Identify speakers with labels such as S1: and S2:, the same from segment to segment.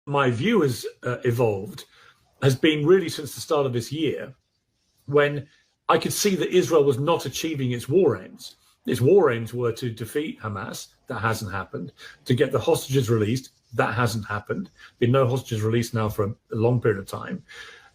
S1: my view has evolved has been really since the start of this year, when I could see that Israel was not achieving its war aims. Its war aims were to defeat Hamas. That hasn't happened. To get the hostages released. That hasn't happened. Been no hostages released now for a long period of time.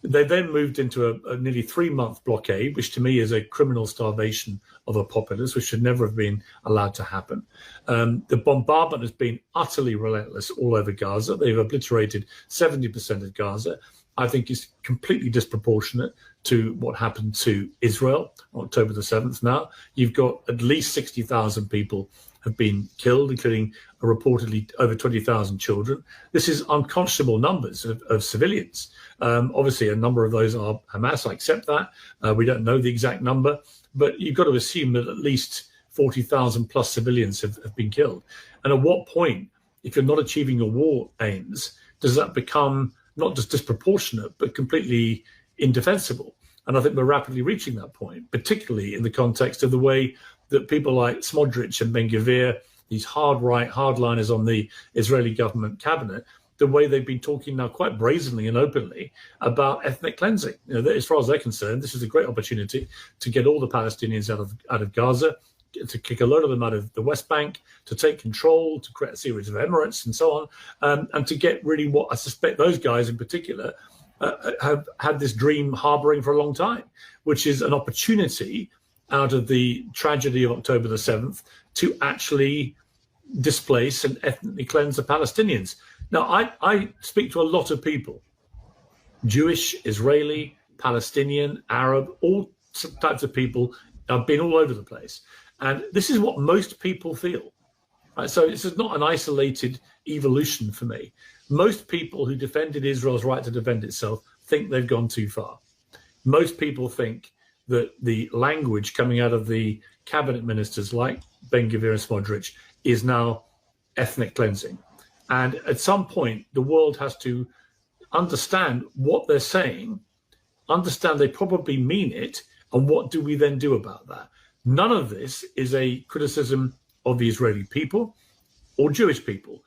S1: They then moved into a nearly 3-month blockade, which to me is a criminal starvation of a populace, which should never have been allowed to happen. The bombardment has been utterly relentless all over Gaza. They've obliterated 70% of Gaza. I think is completely disproportionate to what happened to Israel on October the 7th now. You've got at least 60,000 people have been killed, including reportedly over 20,000 children. This is unconscionable numbers of civilians. Obviously, a number of those are Hamas. I accept that. We don't know the exact number, but you've got to assume that at least 40,000 plus civilians have been killed. And at what point, if you're not achieving your war aims, does that become not just disproportionate, but completely indefensible? And I think we're rapidly reaching that point, particularly in the context of the way that people like Smotrich and Ben-Gvir, these hard-right hardliners on the Israeli government cabinet, the way they've been talking now quite brazenly and openly about ethnic cleansing. You know, as far as they're concerned, this is a great opportunity to get all the Palestinians out of Gaza, to kick a load of them out of the West Bank, to take control, to create a series of emirates and so on, and to get really what I suspect those guys in particular have had this dream harboring for a long time, which is an opportunity out of the tragedy of October the 7th to actually displace and ethnically cleanse the Palestinians. Now, I speak to a lot of people, Jewish, Israeli, Palestinian, Arab, all types of people. I've been all over the place. And this is what most people feel. Right? So this is not an isolated evolution for me. Most people who defended Israel's right to defend itself think they've gone too far. Most people think that the language coming out of the cabinet ministers like Ben-Gvir and Smotrich is now ethnic cleansing. And at some point, the world has to understand what they're saying, understand they probably mean it, and what do we then do about that? None of this is a criticism of the Israeli people or Jewish people.